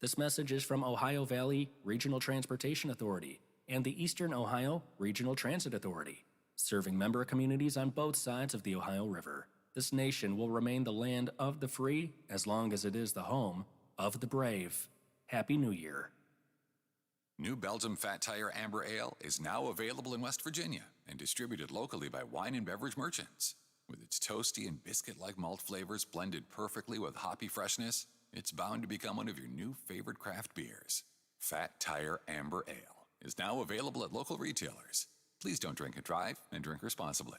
This message is from Ohio Valley Regional Transportation Authority and the Eastern Ohio Regional Transit Authority, serving member communities on both sides of the Ohio River. This nation will remain the land of the free as long as it is the home of the brave. Happy New Year. New Belgium Fat Tire Amber Ale is now available in West Virginia and distributed locally by wine and beverage merchants. With its toasty and biscuit-like malt flavors blended perfectly with hoppy freshness, it's bound to become one of your new favorite craft beers. Fat Tire Amber Ale is now available at local retailers. Please don't drink and drive, and drink responsibly.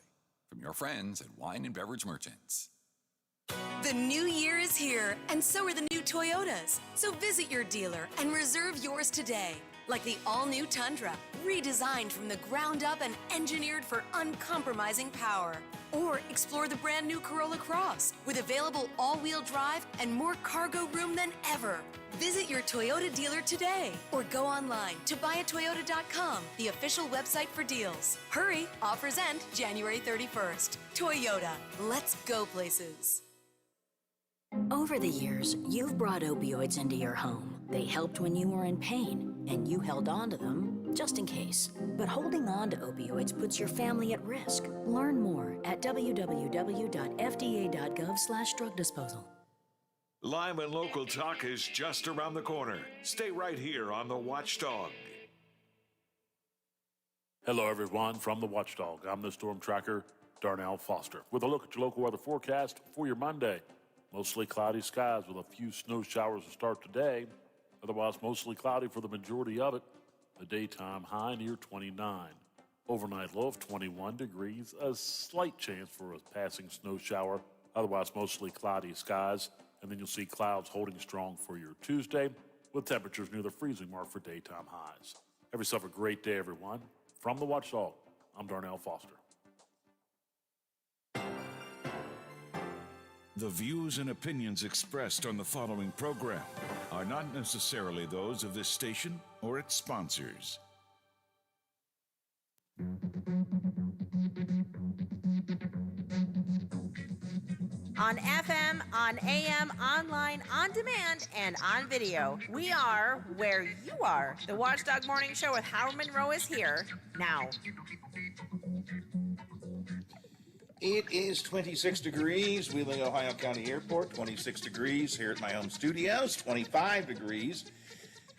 From your friends at Wine and Beverage Merchants. The new year is here, and so are the new Toyotas. So visit your dealer and reserve yours today. Like the all-new Tundra, redesigned from the ground up and engineered for uncompromising power. Or explore the brand new Corolla Cross with available all-wheel drive and more cargo room than ever. Visit your Toyota dealer today or go online to buyatoyota.com, the official website for deals. Hurry, offers end January 31st. Toyota, let's go places. Over the years, you've brought opioids into your home. They helped when you were in pain, and you held on to them just in case. But holding on to opioids puts your family at risk. Learn more at www.fda.gov/drug disposal. Live and local talk is just around the corner. Stay right here on The Watchdog. Hello, everyone, from The Watchdog. I'm the Storm Tracker, Darnell Foster, with a look at your local weather forecast for your Monday. Mostly cloudy skies with a few snow showers to start today. Otherwise, mostly cloudy for the majority of it. The daytime high near 29. Overnight low of 21 degrees. A slight chance for a passing snow shower. Otherwise, mostly cloudy skies. And then you'll see clouds holding strong for your Tuesday, with temperatures near the freezing mark for daytime highs. Have yourself a great day, everyone. From The Watchdog, I'm Darnell Foster. The views and opinions expressed on the following program are not necessarily those of this station or its sponsors. On FM, on AM, online, on demand, and on video. We are where you are. The Watchdog Morning Show with Howard Monroe is here now. It is 26 degrees, Wheeling, Ohio County Airport, 26 degrees here at my home studios, 25 degrees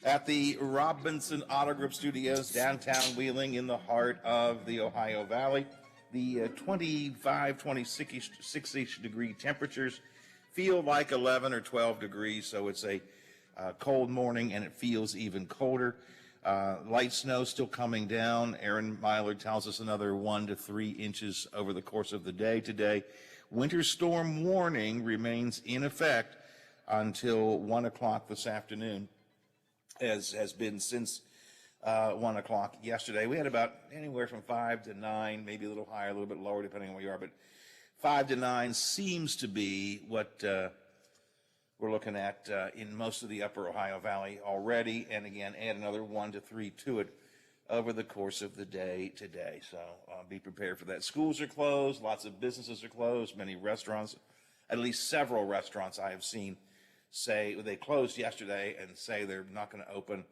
at the Robinson Auto Group Studios, downtown Wheeling in the heart of the Ohio Valley. The 25, 26-ish degree temperatures feel like 11 or 12 degrees, so it's a cold morning and it feels even colder. Light snow still coming down. Aaron Myler tells us another 1 to 3 inches over the course of the day today. Winter storm warning remains in effect until 1 o'clock this afternoon, as has been since 1 o'clock yesterday. We had about anywhere from 5 to 9, maybe a little higher, a little bit lower, depending on where you are, but 5 to 9 seems to be what we're looking at in most of the upper Ohio Valley already, and again, add another 1 to 3 to it over the course of the day today. So be prepared for that. Schools are closed, lots of businesses are closed, many restaurants, at least several restaurants I have seen say they closed yesterday and say they're not going to open,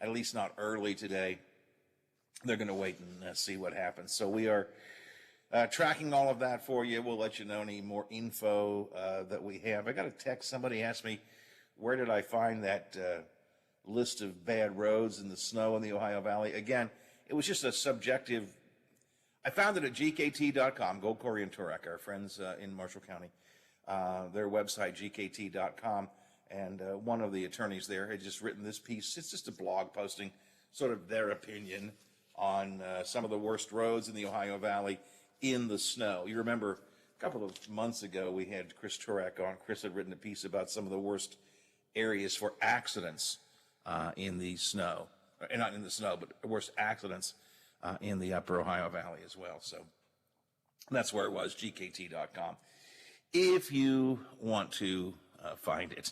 at least not early today. They're going to wait and see what happens. So we are tracking all of that for you. We'll let you know any more info that we have. I got a text. Somebody asked me, where did I find that list of bad roads in the snow in the Ohio Valley? Again, it was just a subjective. I found it at gkt.com, Gold Corey and Turek, our friends in Marshall County. Their website, gkt.com. And one of the attorneys there had just written this piece. It's just a blog posting, sort of their opinion on some of the worst roads in the Ohio Valley in the snow. You remember a couple of months ago we had Chris Turek on. Chris had written a piece about some of the worst areas for accidents in the snow. Not in the snow, but worst accidents in the upper Ohio Valley as well. So that's where it was, gkt.com. If you want to find it.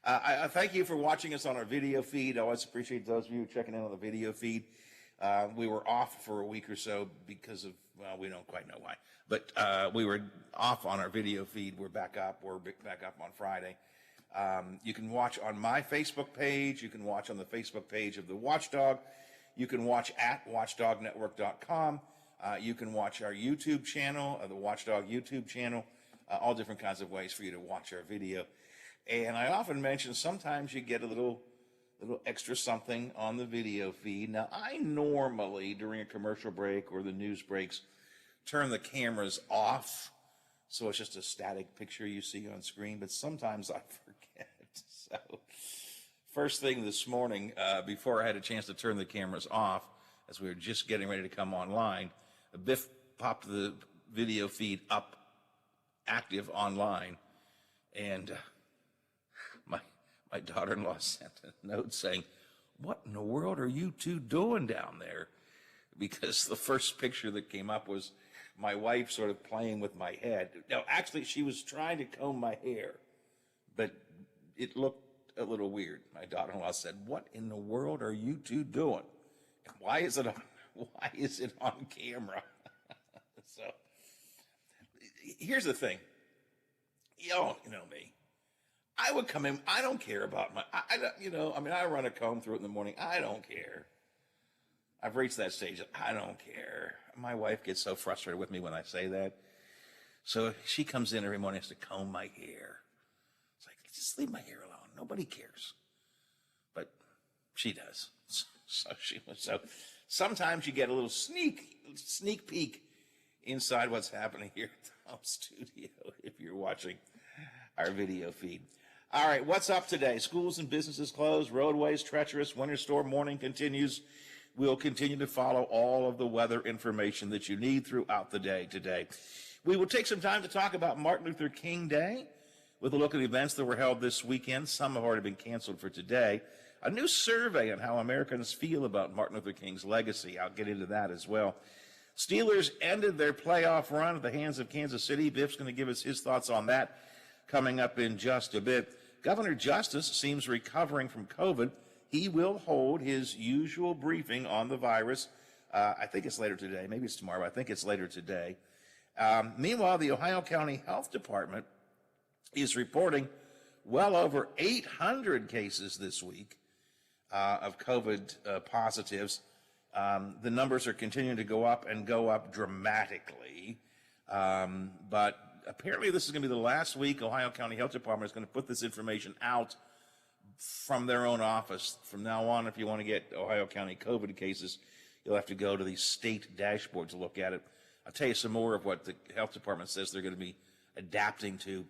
I thank you for watching us on our video feed. I always appreciate those of you checking in on the video feed. We were off for a week or so because of, well, we don't quite know why, but we were off on our video feed. We're back up. We're back up on Friday. You can watch on my Facebook page. You can watch on the Facebook page of the Watchdog. You can watch at watchdognetwork.com. You can watch our YouTube channel, the Watchdog YouTube channel, all different kinds of ways for you to watch our video. And I often mention sometimes you get a little extra something on the video feed. Now, I normally, during a commercial break or the news breaks, turn the cameras off, so it's just a static picture you see on screen, but sometimes I forget. So, first thing this morning, before I had a chance to turn the cameras off, as we were just getting ready to come online, Biff popped the video feed up, active online, and my daughter-in-law sent a note saying, "What in the world are you two doing down there?" Because the first picture that came up was my wife sort of playing with my head. Now, actually, she was trying to comb my hair, but it looked a little weird. My daughter-in-law said, "What in the world are you two doing? Why is it on camera?" So, here's the thing. Y'all know me. I would come in. I don't care about I run a comb through it in the morning. I don't care. I've reached that stage. I don't care. My wife gets so frustrated with me when I say that. So she comes in every morning and has to comb my hair. It's like, just leave my hair alone. Nobody cares. But she does. So sometimes you get a little sneak peek inside what's happening here at the home studio if you're watching our video feed. All right, what's up today? Schools and businesses closed, roadways treacherous, winter storm warning continues. We'll continue to follow all of the weather information that you need throughout the day today. We will take some time to talk about Martin Luther King Day with a look at events that were held this weekend. Some have already been canceled for today. A new survey on how Americans feel about Martin Luther King's legacy. I'll get into that as well. Steelers ended their playoff run at the hands of Kansas City. Biff's going to give us his thoughts on that coming up in just a bit. Governor Justice seems recovering from COVID. He will hold his usual briefing on the virus. I think it's later today. Maybe it's tomorrow. I think it's later today. Meanwhile, the Ohio County Health Department is reporting well over 800 cases this week of COVID positives. The numbers are continuing to go up dramatically. But apparently this is going to be the last week Ohio County Health Department is going to put this information out from their own office. From now on, if you want to get Ohio County COVID cases, you'll have to go to the state dashboard to look at it. I'll tell you some more of what the health department says they're going to be adapting to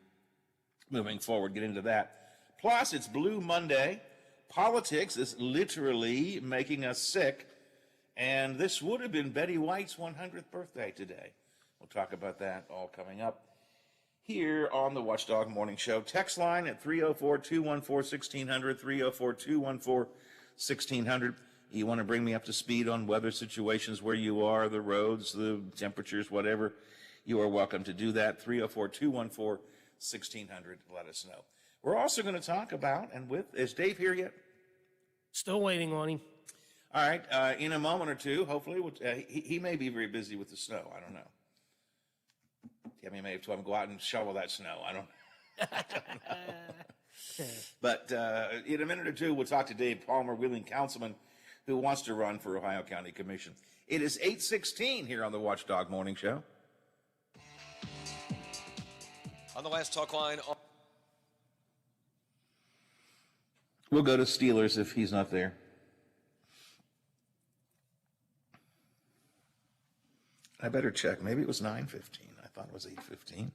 moving forward. Get into that. Plus, it's Blue Monday. Politics is literally making us sick. And this would have been Betty White's 100th birthday today. We'll talk about that all coming up here on the Watchdog Morning Show. Text line at 304-214-1600, 304-214-1600. You want to bring me up to speed on weather situations where you are, the roads, the temperatures, whatever, you are welcome to do that. 304-214-1600. Let us know. We're also going to talk about, is Dave here yet? Still waiting on him. All right, in a moment or two, hopefully, he may be very busy with the snow. I don't know. Tammy may have told him to go out and shovel that snow. I don't know. But in a minute or two, we'll talk to Dave Palmer, Wheeling councilman, who wants to run for Ohio County Commission. It is 8:16 here on the Watchdog Morning Show. On the last talk line. We'll go to Steelers if he's not there. I better check. Maybe it was 9:15. I thought it was 8:15.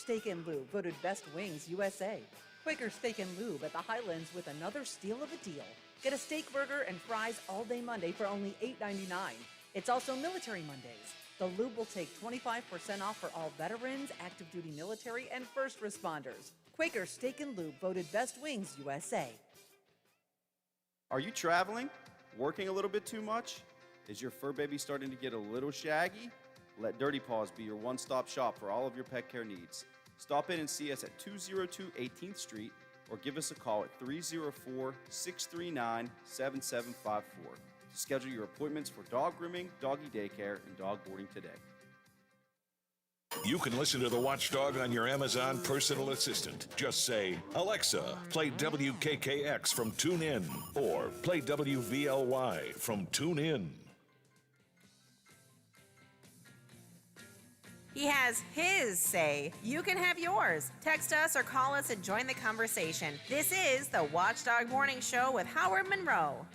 Steak and Lube, voted Best Wings USA. Quaker Steak and Lube at the Highlands with another steal of a deal. Get a steak burger and fries all day Monday for only $8.99. It's also Military Mondays. The Lube will take 25% off for all veterans, active duty military, and first responders. Quaker Steak and Lube, voted Best Wings USA. Are you traveling? Working a little bit too much? Is your fur baby starting to get a little shaggy? Let Dirty Paws be your one-stop shop for all of your pet care needs. Stop in and see us at 202 18th Street or give us a call at 304-639-7754 to schedule your appointments for dog grooming, doggy daycare, and dog boarding today. You can listen to The Watchdog on your Amazon personal assistant. Just say, Alexa, play WKKX from TuneIn, or play WVLY from TuneIn. He has his say. You can have yours. Text us or call us and join the conversation. This is the Watchdog Morning Show with Howard Monroe.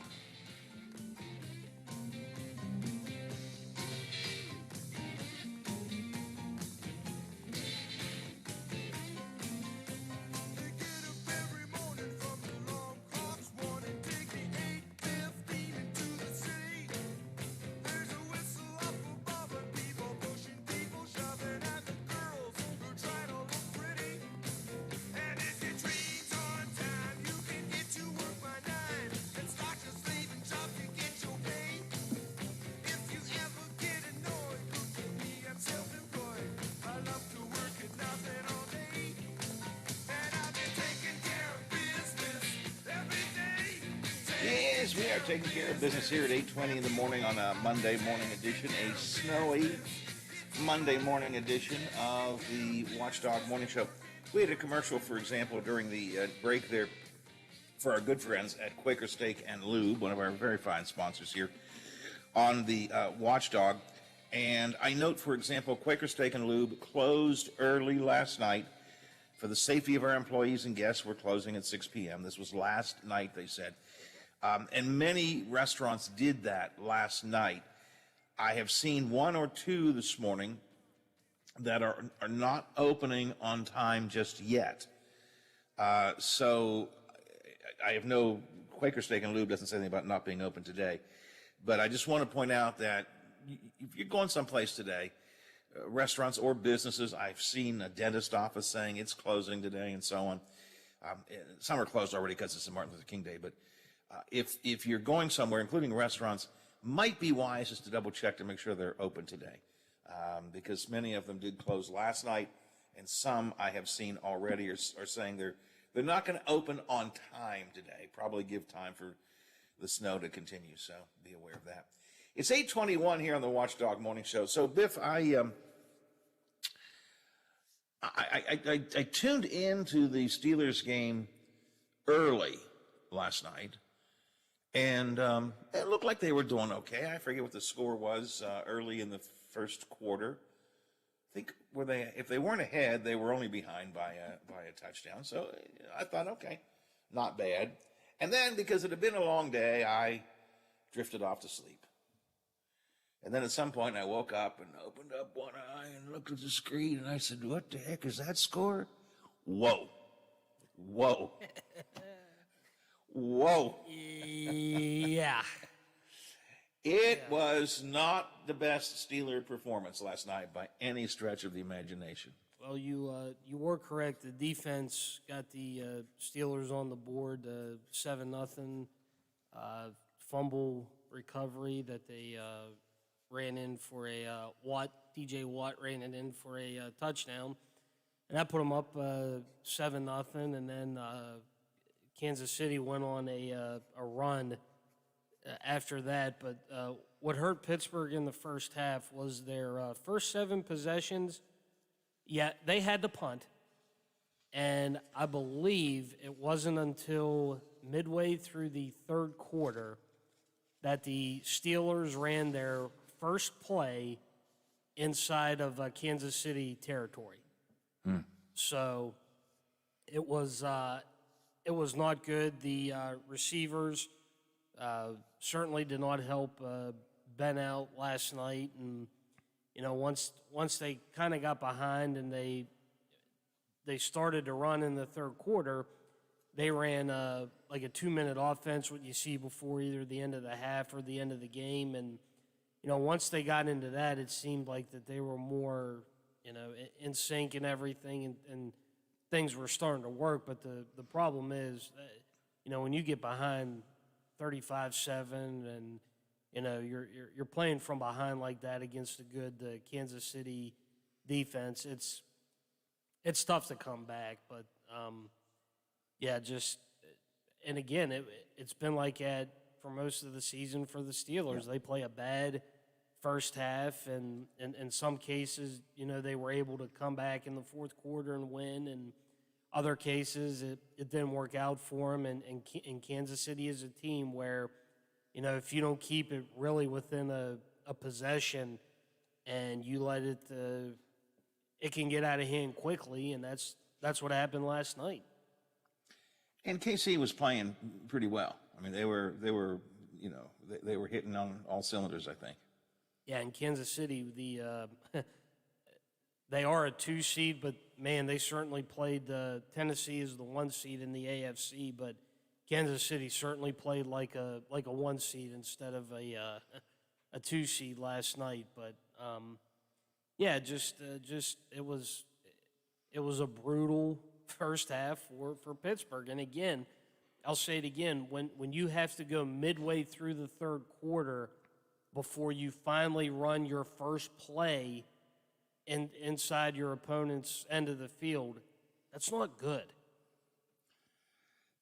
Yes, we are taking care of business here at 8:20 in the morning on a Monday morning edition, a snowy Monday morning edition of the Watchdog Morning Show. We had a commercial, for example, during the break there for our good friends at Quaker Steak and Lube, one of our very fine sponsors here on the Watchdog. And I note, for example, Quaker Steak and Lube closed early last night. For the safety of our employees and guests, we're closing at 6 p.m. This was last night, they said. And many restaurants did that last night. I have seen one or two this morning that are not opening on time just yet. So I have no, Quaker Steak and Lube doesn't say anything about not being open today. But I just want to point out that if you're going someplace today, restaurants or businesses, I've seen a dentist office saying it's closing today and so on. Some are closed already because it's Martin Luther King Day, but if you're going somewhere, including restaurants, might be wise just to double check to make sure they're open today, because many of them did close last night, and some I have seen already are saying they're not going to open on time today. Probably give time for the snow to continue, so be aware of that. It's 8:21 here on the Watchdog Morning Show. So Biff, I tuned into the Steelers game early last night. And it looked like they were doing okay. I forget what the score was early in the first quarter. I think if they weren't ahead, they were only behind by a touchdown. So I thought, okay, not bad. And then because it had been a long day, I drifted off to sleep. And then at some point, I woke up and opened up one eye and looked at the screen, and I said, "What the heck is that score?" Whoa. Whoa. Yeah. It was not the best Steeler performance last night by any stretch of the imagination. Well, you were correct. The defense got the Steelers on the board, 7-0 fumble recovery that they ran in for a DJ Watt ran it in for a touchdown, and that put them up 7-0, and then Kansas City went on a run after that. But what hurt Pittsburgh in the first half was their first 7 possessions. Yeah, they had to punt. And I believe it wasn't until midway through the third quarter that the Steelers ran their first play inside of Kansas City territory. So it was not good. The receivers certainly did not help Ben out last night, and once they kind of got behind and they they started to run in the third quarter, they ran like a 2-minute offense, what you see before either the end of the half or the end of the game. And, once they got into that, it seemed like that they were more, in sync and everything, and things were starting to work. But the problem is, when you get behind 35-7 and, you're playing from behind like that against a good Kansas City defense, it's tough to come back. But, and again, it's been like that for most of the season for the Steelers. Yeah. They play a bad first half, and in some cases, they were able to come back in the fourth quarter and win, and other cases it didn't work out for them. And Kansas City is a team where, if you don't keep it really within a possession and you let it, it can get out of hand quickly, and that's what happened last night. And KC was playing pretty well. I mean, they were they were hitting on all cylinders, I think. Yeah, in Kansas City, they are a 2 seed, but man, they certainly played. Tennessee is the 1 seed in the AFC, but Kansas City certainly played like a 1 seed instead of a 2 seed last night. But it was a brutal first half for Pittsburgh. And again, I'll say it again, when you have to go midway through the third quarter before you finally run your first play inside your opponent's end of the field, that's not good.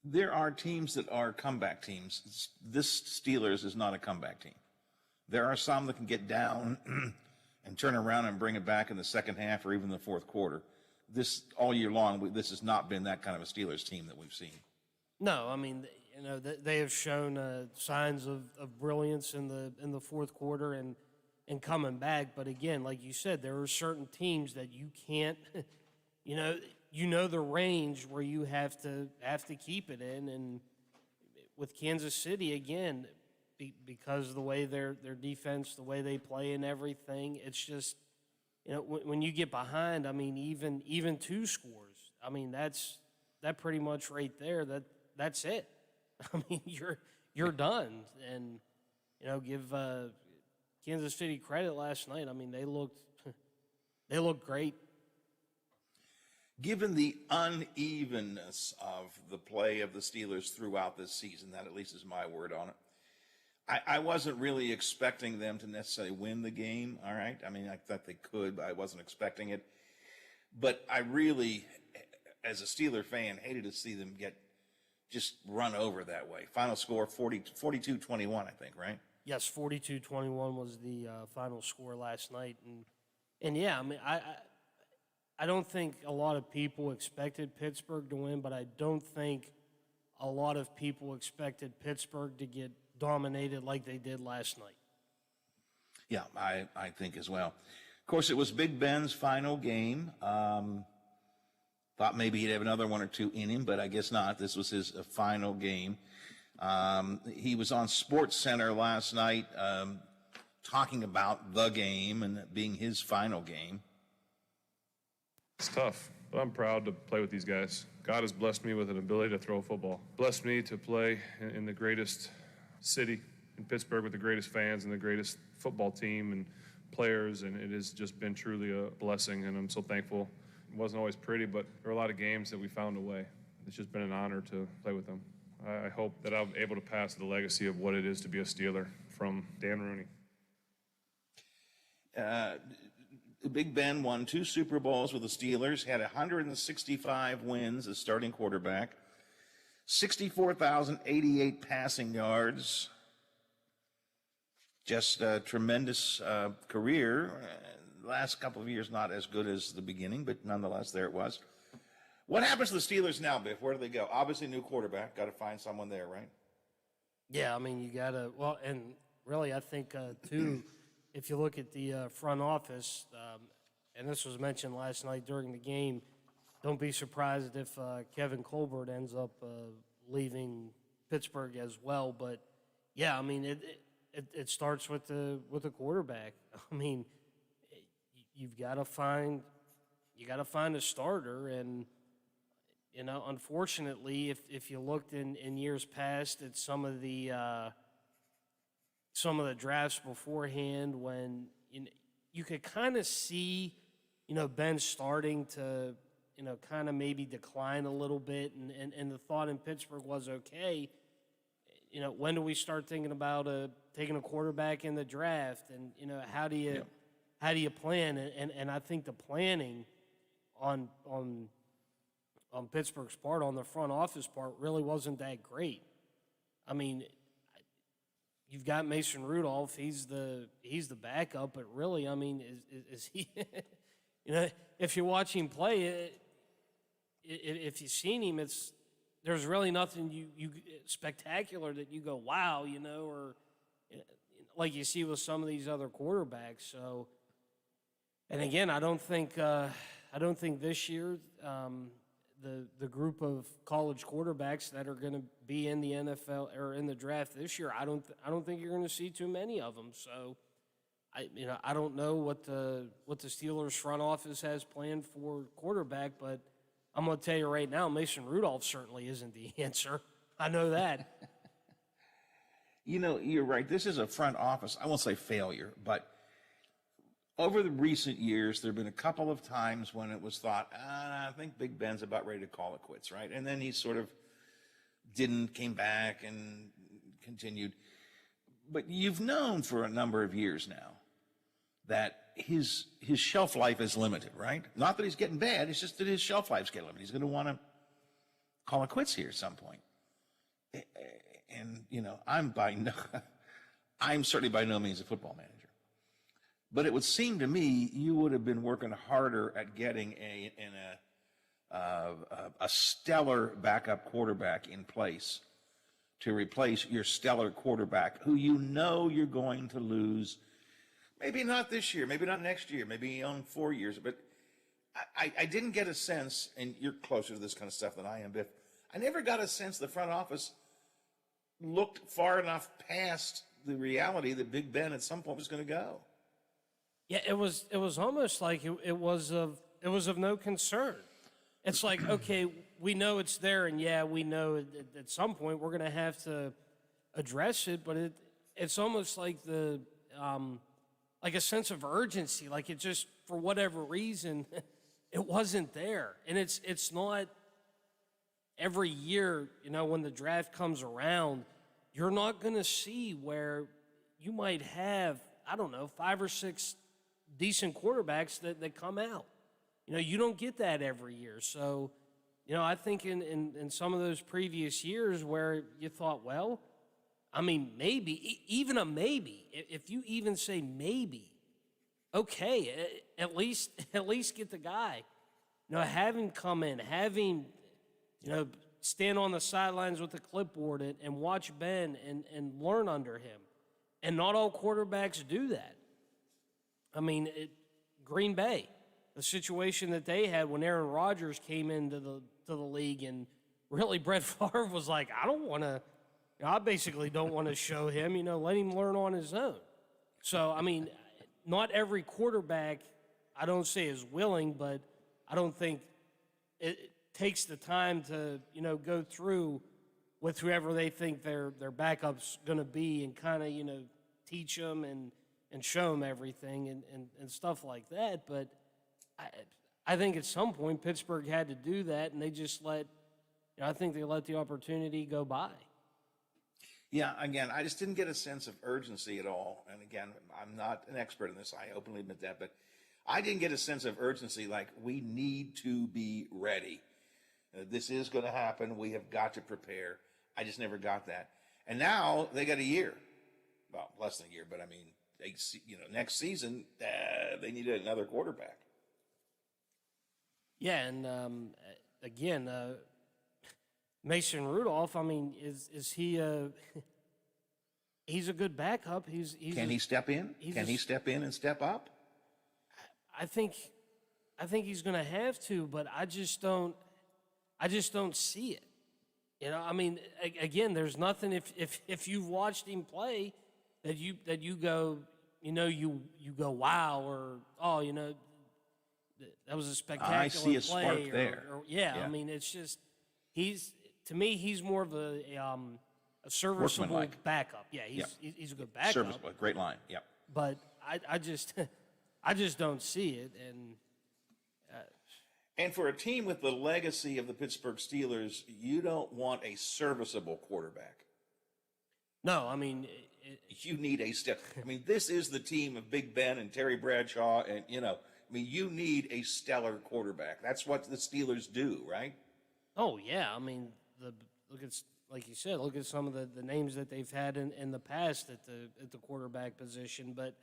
There are teams that are comeback teams. This Steelers is not a comeback team. There are some that can get down and turn around and bring it back in the second half or even the fourth quarter. This all year long, this has not been that kind of a Steelers team that we've seen. No, I mean, they have shown signs of brilliance in the fourth quarter and coming back. But again, like you said, there are certain teams that you can't, the range where you have to keep it in. And with Kansas City, again, because of the way their defense, the way they play and everything, it's just, when you get behind, I mean, even 2 scores, I mean, that pretty much right there, that's it. I mean, you're done. And, give Kansas City credit last night. I mean, they looked great. Given the unevenness of the play of the Steelers throughout this season, that at least is my word on it, I wasn't really expecting them to necessarily win the game, all right? I mean, I thought they could, but I wasn't expecting it. But I really, as a Steeler fan, hated to see them get just run over that way. Final score, 42-21, I think, right? Yes, 42-21 was the final score last night. And yeah, I mean, I don't think a lot of people expected Pittsburgh to win, but I don't think a lot of people expected Pittsburgh to get dominated like they did last night. Yeah, I think as well. Of course, it was Big Ben's final game. Thought maybe he'd have another 1 or 2 in him, but I guess not. This was his final game. He was on Sports Center last night talking about the game and it being his final game. It's tough, but I'm proud to play with these guys. God has blessed me with an ability to throw a football. Blessed me to play in the greatest city in Pittsburgh with the greatest fans and the greatest football team and players, and it has just been truly a blessing, and I'm so thankful. It wasn't always pretty, but there were a lot of games that we found a way. It's just been an honor to play with them. I hope that I'm able to pass the legacy of what it is to be a Steeler from Dan Rooney. Big Ben won 2 Super Bowls with the Steelers, had 165 wins as starting quarterback, 64,088 passing yards. Just a tremendous career. Last couple of years not as good as the beginning, but nonetheless, there it was. What happens to the Steelers now, Biff? Where do they go? Obviously, new quarterback. Got to find someone there, right? Yeah, I mean, you got to, well, and really, I think, too, if you look at the front office, and this was mentioned last night during the game, don't be surprised if Kevin Colbert ends up leaving Pittsburgh as well. But, yeah, I mean, it starts with the quarterback. I mean, you've got to find you got to find a starter. And, unfortunately, if you looked in years past at some of the drafts beforehand, when you could kind of see, Ben starting to, kind of maybe decline a little bit, and the thought in Pittsburgh was, okay, when do we start thinking about taking a quarterback in the draft, and how do you plan? And I think the planning on Pittsburgh's part, on the front office part, really wasn't that great. I mean, you've got Mason Rudolph; he's the backup, but really, I mean, is he? If you watch him play, if you've seen him, there's really nothing you spectacular that you go, wow, or like you see with some of these other quarterbacks. So, and again, I don't think this year the group of college quarterbacks that are going to be in the NFL or in the draft this year, I don't think you're going to see too many of them. So, I don't know what the Steelers front office has planned for quarterback, but I'm going to tell you right now, Mason Rudolph certainly isn't the answer. I know that. You're right. This is a front office, I won't say failure, but over the recent years, there have been a couple of times when it was thought, I think Big Ben's about ready to call it quits, right? And then he sort of came back and continued. But you've known for a number of years now that his shelf life is limited, right? Not that he's getting bad, it's just that his shelf life's getting limited. He's going to want to call it quits here at some point. And, I'm certainly by no means a football manager. But it would seem to me you would have been working harder at getting a stellar backup quarterback in place to replace your stellar quarterback who you're going to lose. Maybe not this year, maybe not next year, maybe on 4 years. But I didn't get a sense, and you're closer to this kind of stuff than I am, Biff. I never got a sense the front office looked far enough past the reality that Big Ben at some point was going to go. Yeah, it was almost like it was of no concern. It's like, okay, we know it's there, and yeah, we know at some point we're going to have to address it, but it's almost like like a sense of urgency, like it just, for whatever reason, it wasn't there. And it's not every year, when the draft comes around, you're not going to see where you might have, 5 or 6 decent quarterbacks that come out. You don't get that every year. So, I think in some of those previous years where you thought, well, maybe, even a maybe, if you even say maybe, okay, at least get the guy. Have him come in, have him, stand on the sidelines with the clipboard and watch Ben and learn under him. And not all quarterbacks do that. Green Bay, the situation that they had when Aaron Rodgers came into the league, and really Brett Favre was like, I basically don't want to show him, let him learn on his own. So, not every quarterback, I don't say is willing, but I don't think it takes the time to, go through with whoever they think their backup's going to be and kind of, teach them and show them everything and stuff like that. But I think at some point Pittsburgh had to do that, and they just I think they let the opportunity go by. Yeah, again, I just didn't get a sense of urgency at all. And again, I'm not an expert in this, I openly admit that, but I didn't get a sense of urgency like we need to be ready. This is going to happen. We have got to prepare. I just never got that. And now they got a year. Well, less than a year, but next season, they need another quarterback. Yeah, and again, Mason Rudolph, is he he's a good backup. Can he step in? Can he step in and step up? I think he's going to have to, but I just don't see it. Again, there's nothing if you've watched him play that you go, you go wow, or that was a spectacular I see a play. spark there. Yeah, Yeah. I mean, it's just to me he's more of a serviceable Workmanlike. backup. Yeah, he's a good backup. Serviceable, great line. Yep. But I just I just don't see it. And for a team with the legacy of the Pittsburgh Steelers, you don't want a serviceable quarterback. No, I mean, you need a step. I mean, this is the team of Big Ben and Terry Bradshaw, and you need a stellar quarterback. That's what the Steelers do, right? Oh yeah, I mean, look at, like you said, look at some of the names that they've had in the past at the quarterback position. But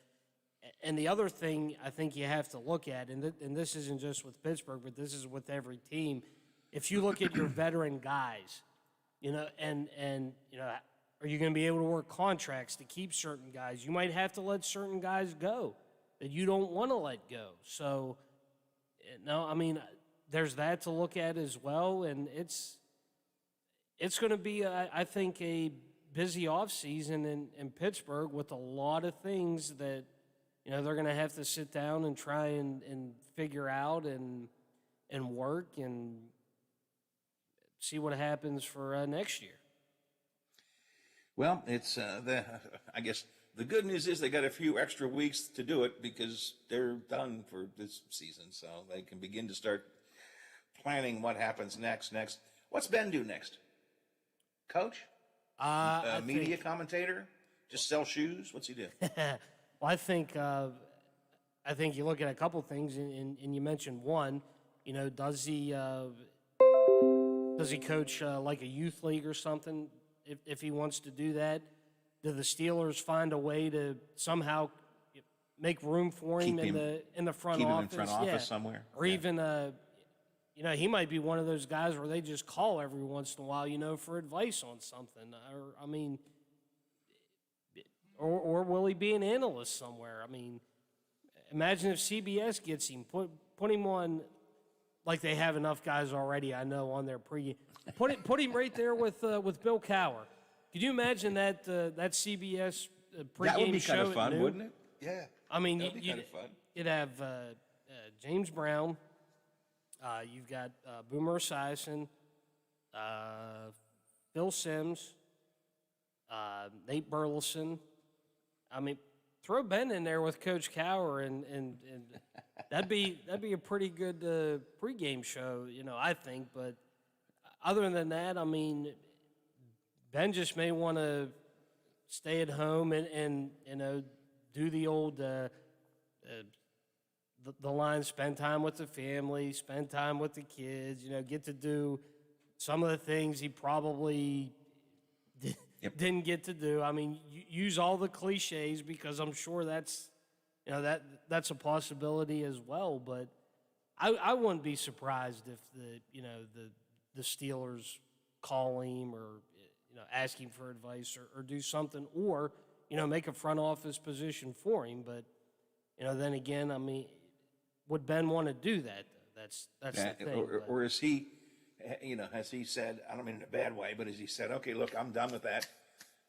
and the other thing I think you have to look at, and this isn't just with Pittsburgh, but this is with every team. If you look at your veteran guys, and are you going to be able to work contracts to keep certain guys? You might have to let certain guys go that you don't want to let go. So, no, I mean, there's that to look at as well, and it's going to be, I think, a busy offseason in Pittsburgh with a lot of things that, they're going to have to sit down and try and figure out and work and see what happens for next year. Well, it's I guess the good news is they got a few extra weeks to do it because they're done for this season, so they can begin to start planning what happens next. What's Ben do next? Coach? Media commentator? Just sell shoes? What's he do? Well, I think you look at a couple things, and you mentioned one. Does he coach like a youth league or something? If he wants to do that, do the Steelers find a way to somehow make room for him in the front keep office? Him in front office somewhere, or even he might be one of those guys where they just call every once in a while, for advice on something. Or I mean. Or will he be an analyst somewhere? I mean, imagine if CBS gets him, put him on, like they have enough guys already, I know, on their pregame. Put him right there with Bill Cowher. Could you imagine that CBS pregame show? That would be kind of at fun, noon? wouldn't it? Yeah. I mean, That'd be kind of fun. You'd have James Brown. You've got Boomer Esiason, Phil Simms, Nate Burleson. I mean, throw Ben in there with Coach Cowher, and that'd be a pretty good pregame show, I think. But other than that, I mean, Ben just may want to stay at home and do the old the line, spend time with the family, spend time with the kids, get to do some of the things he probably didn't get to do. I mean, use all the cliches because I'm sure that's a possibility as well. But I wouldn't be surprised if the Steelers call him or ask him for advice or do something, or make a front office position for him. But then again, I mean, would Ben want to do that? That's the thing. Or is he? Has he said, I don't mean in a bad way, but has he said, okay, look, I'm done with that.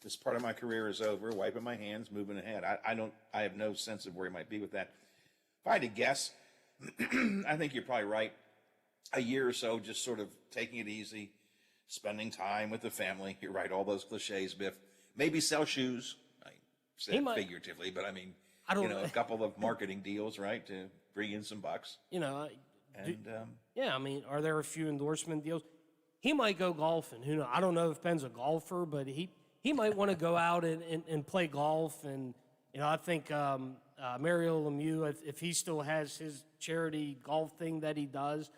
This part of my career is over, wiping my hands, moving ahead. I have no sense of where he might be with that. If I had to guess, I think you're probably right. A year or so, just sort of taking it easy, spending time with the family. You're right, all those cliches, Biff. Maybe sell shoes. I said figuratively, but I mean, a couple of marketing deals, right, to bring in some bucks. Yeah, I mean, are there a few endorsement deals? He might go golfing. Who knows? I don't know if Ben's a golfer, but he might want to go out and play golf. And, I think Mario Lemieux, if he still has his charity golf thing that he does,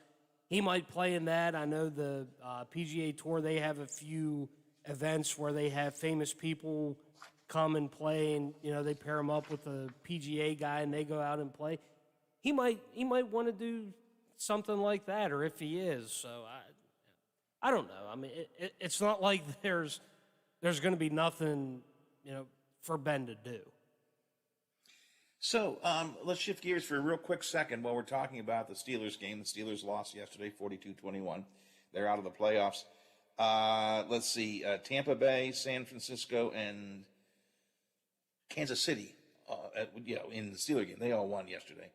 he might play in that. I know the PGA Tour, they have a few events where they have famous people come and play, and, they pair them up with a PGA guy, and they go out and play. He might want to do something like that, or if he is. So I don't know. I mean, it's not like there's going to be nothing, for Ben to do. So let's shift gears for a real quick second while we're talking about the Steelers game. The Steelers lost yesterday, 42-21. They're out of the playoffs. Let's see, Tampa Bay, San Francisco, and Kansas City, in the Steelers game. They all won yesterday.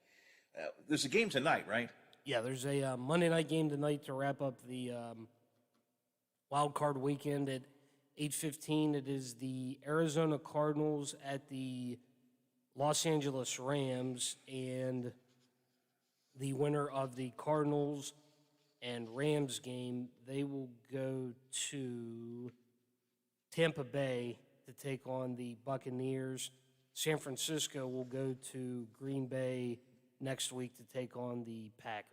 There's a game tonight, right? Yeah, there's a Monday night game tonight to wrap up the wild card weekend at 8:15. It is the Arizona Cardinals at the Los Angeles Rams, and the winner of the Cardinals and Rams game, they will go to Tampa Bay to take on the Buccaneers. San Francisco will go to Green Bay next week to take on the Packers.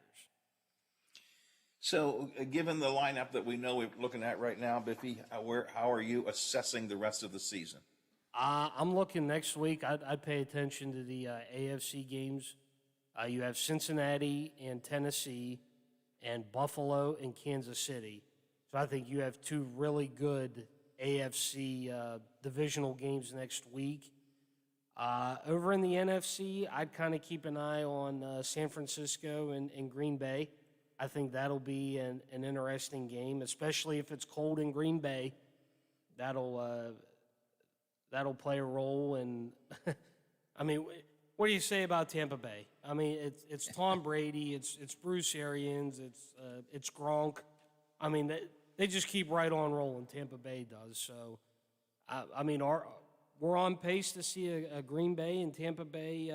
So, given the lineup that we know we're looking at right now, Biffy, how are you assessing the rest of the season? I'm looking next week. I'd pay attention to the AFC games. You have Cincinnati and Tennessee, and Buffalo and Kansas City. So I think you have two really good AFC divisional games next week. Over in the NFC, I'd kind of keep an eye on San Francisco and Green Bay. I think that'll be an interesting game, especially if it's cold in Green Bay. That'll play a role. And I mean, what do you say about Tampa Bay? I mean, it's Tom Brady, it's Bruce Arians, it's Gronk. I mean, they just keep right on rolling. Tampa Bay does. So, I mean, we're on pace to see a Green Bay and Tampa Bay,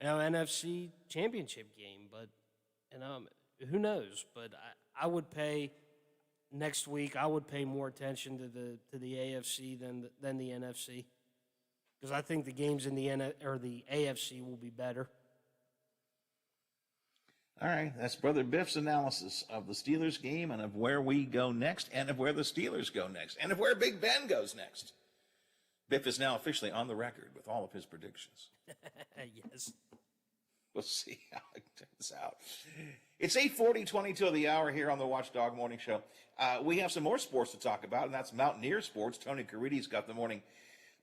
NFC championship game. But who knows? But I would pay next week. I would pay more attention to the AFC than the NFC, because I think the games in the AFC will be better. All right, that's Brother Biff's analysis of the Steelers game and of where we go next, and of where the Steelers go next, and of where Big Ben goes next. Biff is now officially on the record with all of his predictions. Yes. We'll see how it turns out. It's 8:40, of the hour here on the Watchdog Morning Show. We have some more sports to talk about, and that's Mountaineer sports. Tony Caridi's got the morning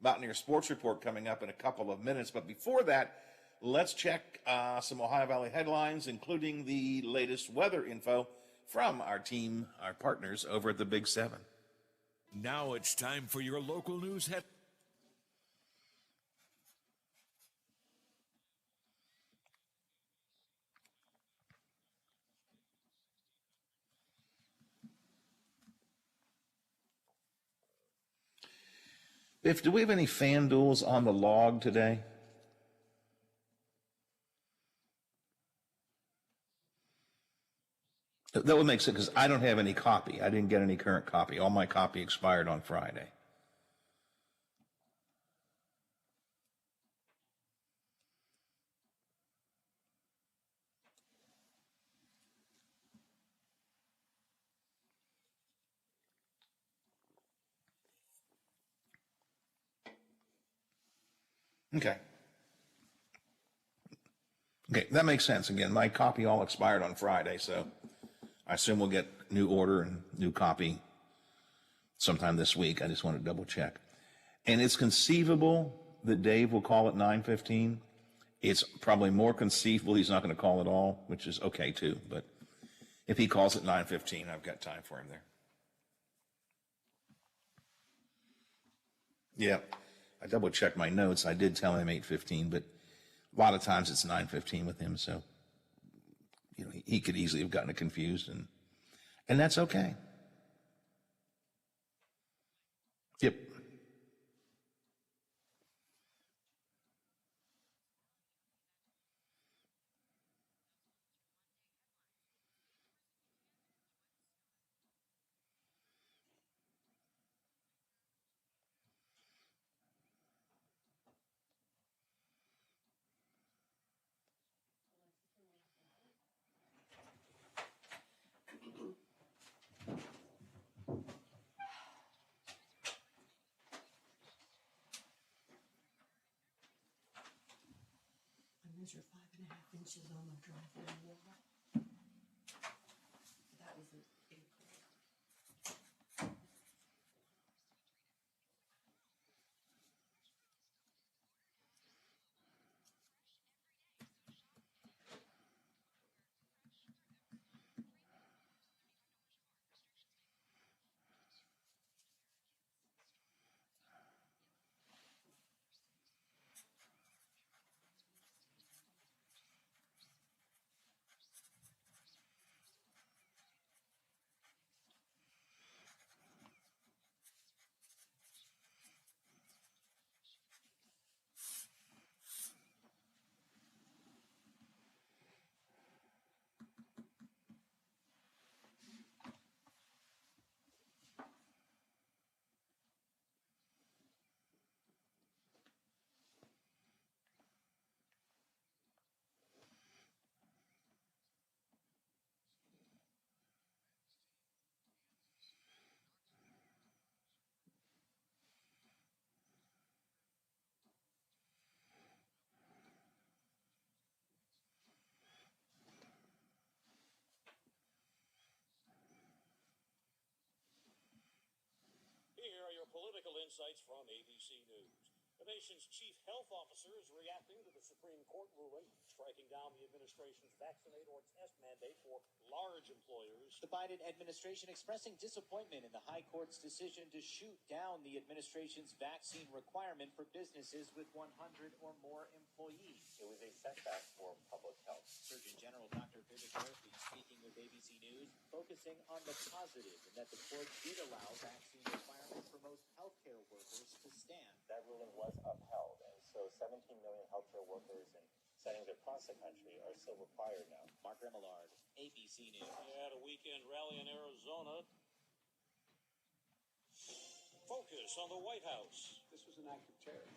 Mountaineer sports report coming up in a couple of minutes. But before that, let's check some Ohio Valley headlines, including the latest weather info from our team, our partners over at the Big Seven. Now it's time for your local news Biff, do we have any fan duels on the log today? That would make sense, because I don't have any copy. I didn't get any current copy. All my copy expired on Friday. Okay, that makes sense. Again, my copy all expired on Friday, so I assume we'll get new order and new copy sometime this week. I just want to double check. And it's conceivable that Dave will call at 9:15. It's probably more conceivable he's not going to call at all, which is okay too. But if he calls at 9:15, I've got time for him there. Yeah, I double checked my notes. I did tell him 8:15, but a lot of times it's 9:15 with him. So, he could easily have gotten it confused, and that's okay. Yep. Measure 5.5 inches on the driveway wall. That was an incorrect. critical insights from ABC News. The nation's chief health officer is reacting to the Supreme Court ruling striking down the administration's vaccinate or test mandate for large employers. The Biden administration expressing disappointment in the High Court's decision to shoot down the administration's vaccine requirement for businesses with 100 or more employees. It was a setback for public health. Surgeon General Dr. Vivek Murthy speaking with ABC News, focusing on the positive in that the court did allow vaccine requirements for most healthcare workers to stand. That ruling was upheld, and so 17 million healthcare workers in settings across the country are still required now. Mark Remillard, ABC News. We had a weekend rally in Arizona. Focus on the White House. This was an act of terror.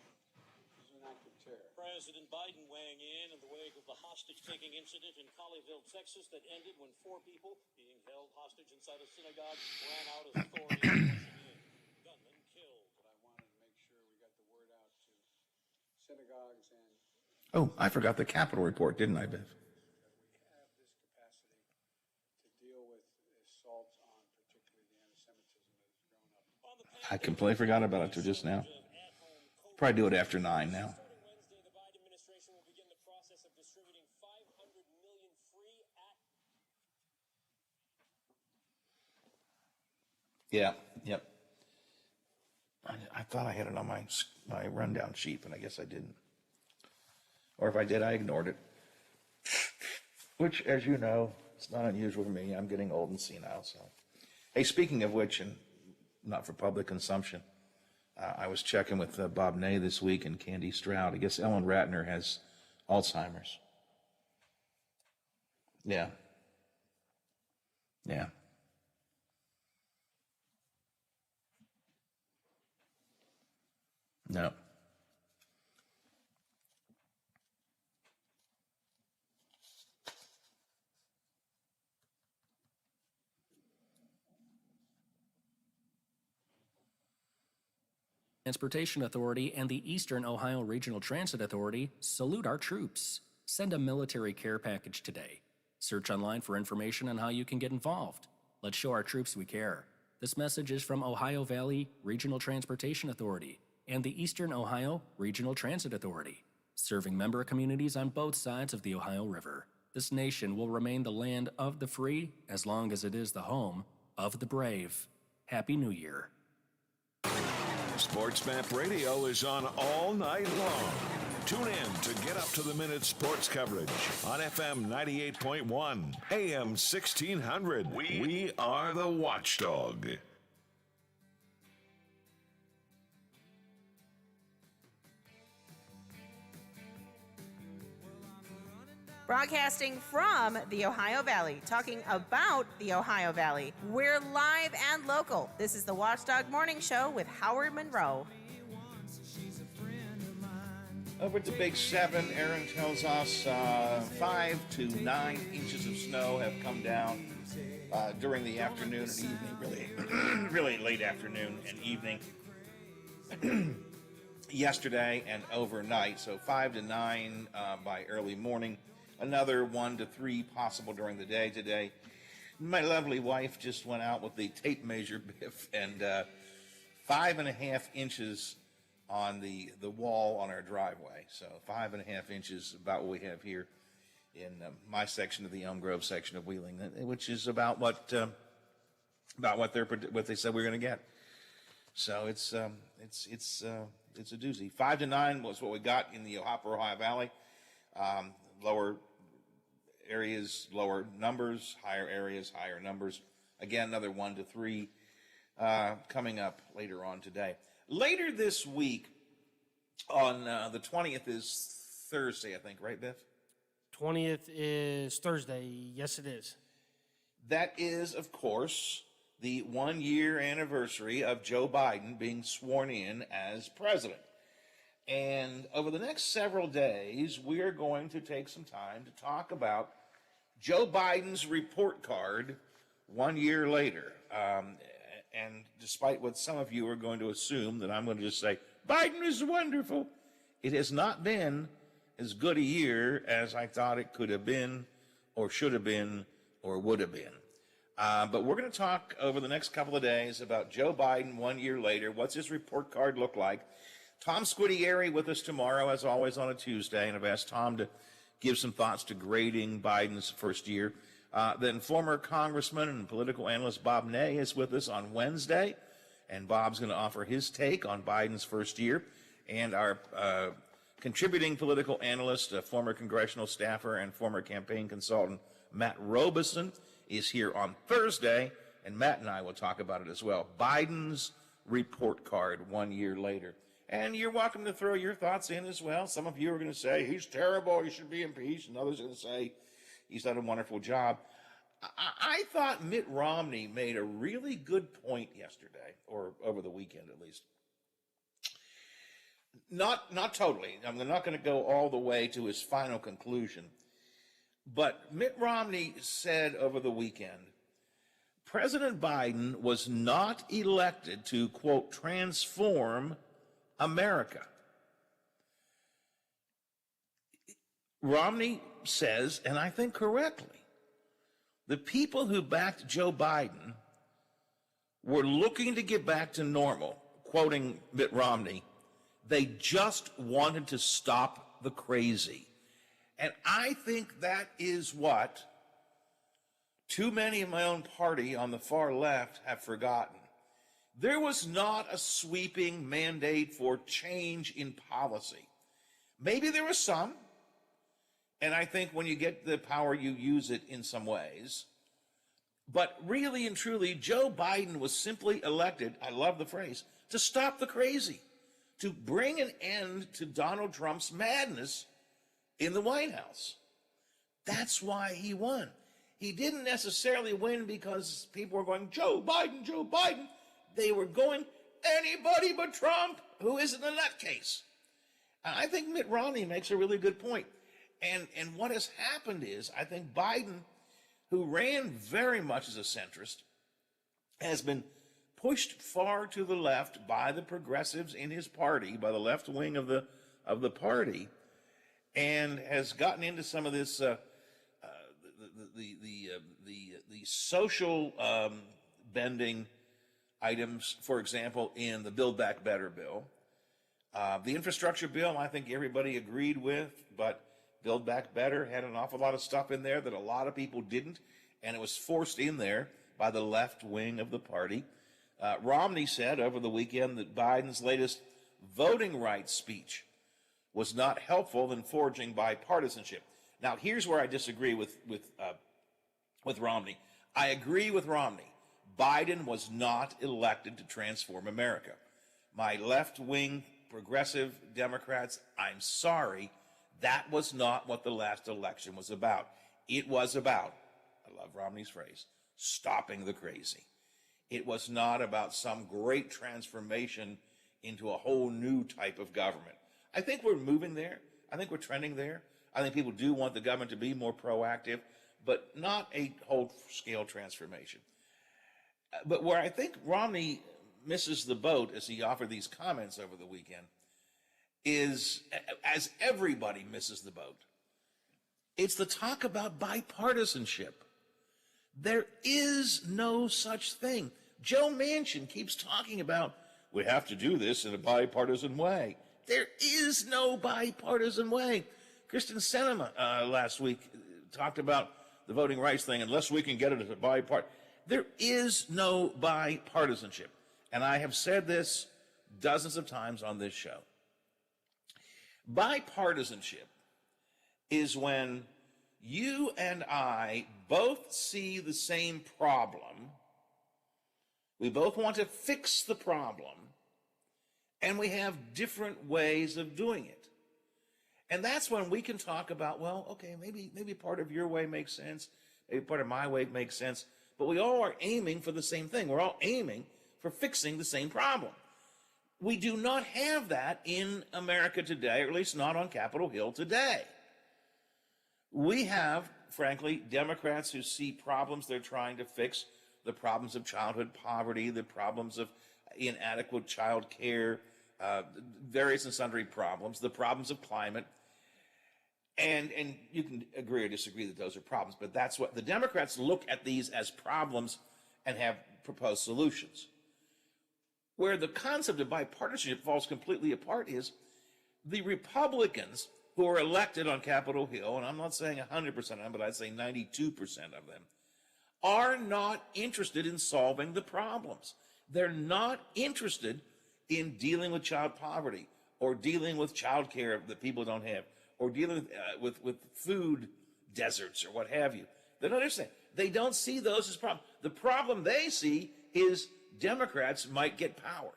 President Biden weighing in the wake of the hostage-taking incident in Colleyville, Texas, that ended when 4 people being held hostage inside a synagogue ran out as authorities rushing in. Gunmen killed. But I wanted to make sure we got the word out to synagogues and Oh, I forgot the Capitol report, didn't I, Biff? that we have this capacity to deal with assaults on particularly the anti-Semitism that has grown up. I completely forgot about it till just now. Probably do it after 9 now. Starting Wednesday, the Biden administration will begin the process of distributing 500 million free Yeah, yep. I thought I had it on my rundown sheet, but I guess I didn't. Or if I did, I ignored it. Which, as you know, it's not unusual for me. I'm getting old and senile, so. Hey, speaking of which, and not for public consumption, I was checking with Bob Ney this week and Candy Stroud. I guess Ellen Ratner has Alzheimer's. Yeah. Yeah. No. Transportation Authority and the Eastern Ohio Regional Transit Authority salute our troops. Send a military care package today. Search online for information on how you can get involved. Let's show our troops we care. This message is from Ohio Valley Regional Transportation Authority and the Eastern Ohio Regional Transit Authority, serving member communities on both sides of the Ohio River. This nation will remain the land of the free as long as it is the home of the brave. Happy New Year. Sports Map Radio is on all night long. Tune in to get up to the minute sports coverage on FM 98.1, AM 1600. We are the Watchdog. Broadcasting from the Ohio Valley, talking about the Ohio Valley. We're live and local. This is the Watchdog Morning Show with Howard Monroe. Over at the Big 7, Aaron tells us 5 to 9 inches of snow have come down during the afternoon and evening, really late afternoon and evening yesterday and overnight. So 5 to 9 by early morning. Another 1 to 3 possible during the day today. My lovely wife just went out with the tape measure, Biff, and 5.5 inches on the wall on our driveway. So 5.5 inches, about what we have here in my section of the Elm Grove section of Wheeling, which is about what they said we were going to get. So it's a doozy. 5 to 9 was what we got in the Upper Ohio Valley. Lower areas, lower numbers, higher areas, higher numbers. Again, another 1 to 3 coming up later on today. Later this week, on the 20th is Thursday, I think, right, Biff? 20th is Thursday. Yes, it is. That is, of course, the 1-year anniversary of Joe Biden being sworn in as president. And over the next several days, we are going to take some time to talk about Joe Biden's report card 1 year later. And despite what some of you are going to assume, that I'm going to just say, Biden is wonderful, it has not been as good a year as I thought it could have been, or should have been, or would have been. But we're going to talk over the next couple of days about Joe Biden 1 year later. What's his report card look like? Tom Squitieri with us tomorrow, as always, on a Tuesday, and I've asked Tom to give some thoughts to grading Biden's first year. Then former Congressman and political analyst Bob Ney is with us on Wednesday, and Bob's going to offer his take on Biden's first year. And our contributing political analyst, former congressional staffer, and former campaign consultant Matt Robeson is here on Thursday, and Matt and I will talk about it as well. Biden's report card 1 year later. And you're welcome to throw your thoughts in as well. Some of you are going to say, he's terrible, he should be impeached, and others are going to say, he's done a wonderful job. I thought Mitt Romney made a really good point yesterday, or over the weekend at least. Not totally. I'm not going to go all the way to his final conclusion. But Mitt Romney said over the weekend, President Biden was not elected to, quote, transform America. Romney says, and I think correctly, the people who backed Joe Biden were looking to get back to normal, quoting Mitt Romney. They just wanted to stop the crazy. And I think that is what too many of my own party on the far left have forgotten. There was not a sweeping mandate for change in policy. Maybe there was some, and I think when you get the power, you use it in some ways. But really and truly, Joe Biden was simply elected, I love the phrase, to stop the crazy, to bring an end to Donald Trump's madness in the White House. That's why he won. He didn't necessarily win because people were going, Joe Biden, Joe Biden. They were going, anybody but Trump, who isn't a nutcase. I think Mitt Romney makes a really good point. And what has happened is, I think Biden, who ran very much as a centrist, has been pushed far to the left by the progressives in his party, by the left wing of the party, and has gotten into some of this the social bending items, for example, in the Build Back Better bill. The infrastructure bill, I think everybody agreed with, but Build Back Better had an awful lot of stuff in there that a lot of people didn't, and it was forced in there by the left wing of the party. Romney said over the weekend that Biden's latest voting rights speech was not helpful in forging bipartisanship. Now, here's where I disagree with Romney. I agree with Romney. Biden was not elected to transform America. My left-wing progressive Democrats, I'm sorry, that was not what the last election was about. It was about, I love Romney's phrase, stopping the crazy. It was not about some great transformation into a whole new type of government. I think we're moving there. I think we're trending there. I think people do want the government to be more proactive, but not a whole-scale transformation. But where I think Romney misses the boat as he offered these comments over the weekend is, as everybody misses the boat, it's the talk about bipartisanship. There is no such thing. Joe Manchin keeps talking about, we have to do this in a bipartisan way. There is no bipartisan way. Kristen Sinema last week talked about the voting rights thing, unless we can get it as a bipartisan. There is no bipartisanship. And I have said this dozens of times on this show. Bipartisanship is when you and I both see the same problem, we both want to fix the problem, and we have different ways of doing it. And that's when we can talk about, well, okay, maybe part of your way makes sense, maybe part of my way makes sense, but we all are aiming for the same thing. We're all aiming for fixing the same problem. We do not have that in America today, or at least not on Capitol Hill today. We have, frankly, Democrats who see problems they're trying to fix, the problems of childhood poverty, the problems of inadequate child care, various and sundry problems, the problems of climate. And you can agree or disagree that those are problems, but that's what the Democrats look at these as problems and have proposed solutions. Where the concept of bipartisanship falls completely apart is the Republicans who are elected on Capitol Hill, and I'm not saying 100% of them, but I'd say 92% of them, are not interested in solving the problems. They're not interested in dealing with child poverty or dealing with child care that people don't have or dealing with food deserts or what have you. They don't understand. They don't see those as problems. The problem they see is Democrats might get power.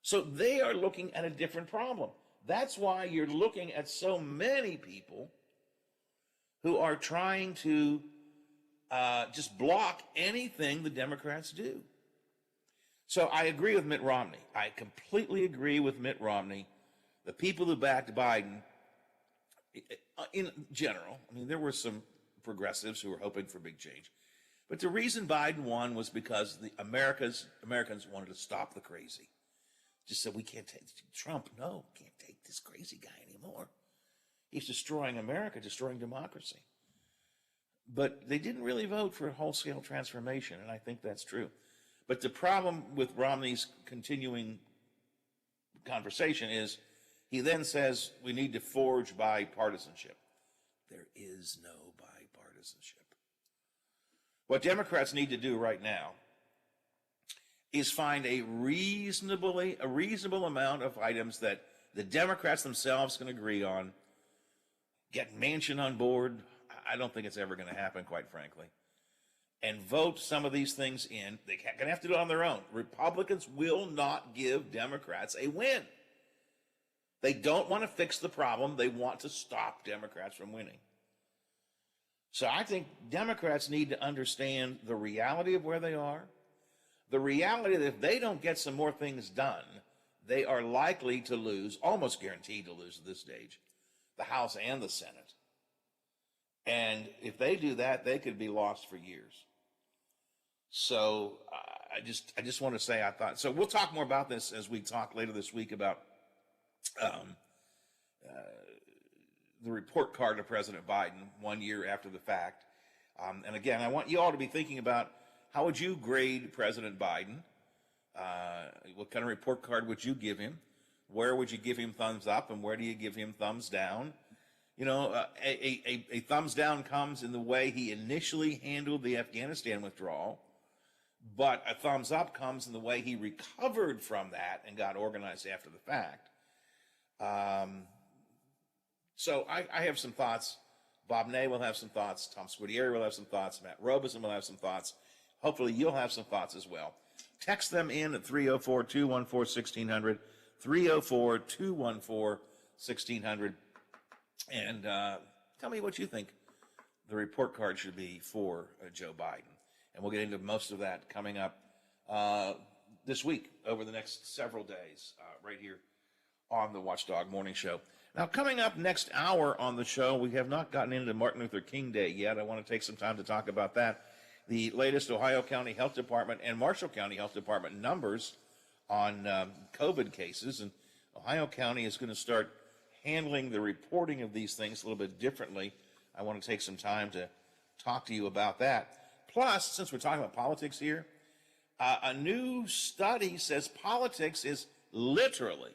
So they are looking at a different problem. That's why you're looking at so many people who are trying to just block anything the Democrats do. So I agree with Mitt Romney. I completely agree with Mitt Romney. The people who backed Biden, in general, I mean, there were some progressives who were hoping for big change. But the reason Biden won was because the Americans wanted to stop the crazy. Just said, we can't take Trump. No, can't take this crazy guy anymore. He's destroying America, destroying democracy. But they didn't really vote for a wholesale transformation, and I think that's true. But the problem with Romney's continuing conversation is he then says we need to forge bipartisanship. There is no bipartisanship. What Democrats need to do right now is find a reasonable amount of items that the Democrats themselves can agree on, get Manchin on board. I don't think it's ever going to happen, quite frankly. And vote some of these things in. They're going to have to do it on their own. Republicans will not give Democrats a win. They don't want to fix the problem. They want to stop Democrats from winning. So I think Democrats need to understand the reality of where they are, the reality that if they don't get some more things done, they are likely to lose, almost guaranteed to lose at this stage, the House and the Senate. And if they do that, they could be lost for years. So I just want to say I thought, so we'll talk more about this as we talk later this week about the report card of President Biden 1 year after the fact. And again, I want you all to be thinking about how would you grade President Biden? What kind of report card would you give him? Where would you give him thumbs up and where do you give him thumbs down? You know, a thumbs down comes in the way he initially handled the Afghanistan withdrawal, but a thumbs up comes in the way he recovered from that and got organized after the fact. So I have some thoughts. Bob Ney will have some thoughts. Tom Scudieri will have some thoughts. Matt Robeson will have some thoughts. Hopefully you'll have some thoughts as well. Text them in at 304-214-1600, 304-214-1600, and tell me what you think the report card should be for Joe Biden. And we'll get into most of that coming up this week over the next several days right here on the Watchdog Morning Show. Now, coming up next hour on the show, we have not gotten into Martin Luther King Day yet. I want to take some time to talk about that. The latest Ohio County Health Department and Marshall County Health Department numbers on COVID cases. And Ohio County is going to start handling the reporting of these things a little bit differently. I want to take some time to talk to you about that. Plus, since we're talking about politics here, a new study says politics is literally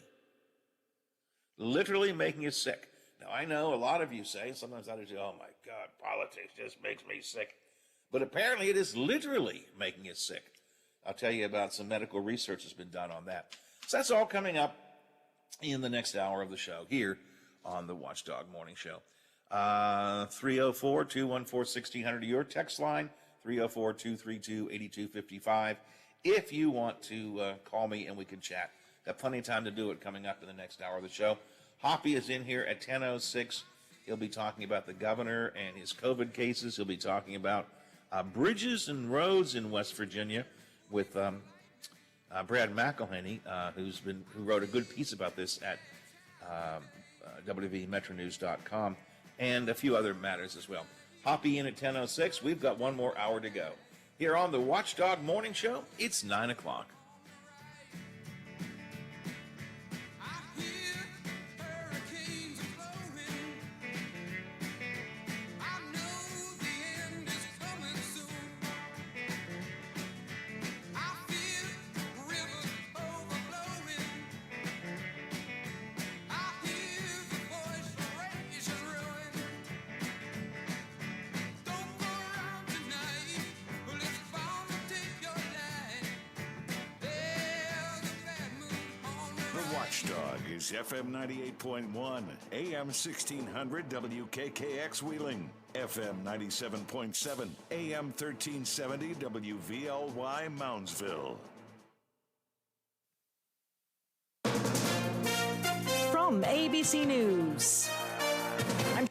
making us sick. Now, I know a lot of you say, sometimes I just say, oh my God, politics just makes me sick. But apparently it is literally making us sick. I'll tell you about some medical research that's been done on that. So that's all coming up in the next hour of the show here on the Watchdog Morning Show. 304-214-1600, your text line, 304-232-8255. If you want to call me and we can chat. Got plenty of time to do it coming up in the next hour of the show. Hoppy is in here at 10:06. He'll be talking about the governor and his COVID cases. He'll be talking about bridges and roads in West Virginia with Brad McElhenney, who wrote a good piece about this at WVMetroNews.com, and a few other matters as well. Hoppy in at 10:06. We've got one more hour to go. Here on the Watchdog Morning Show, it's 9 o'clock. Watchdog is FM 98.1, AM 1600 WKKX Wheeling, FM 97.7, AM 1370 WVLY Moundsville. From ABC News, I'm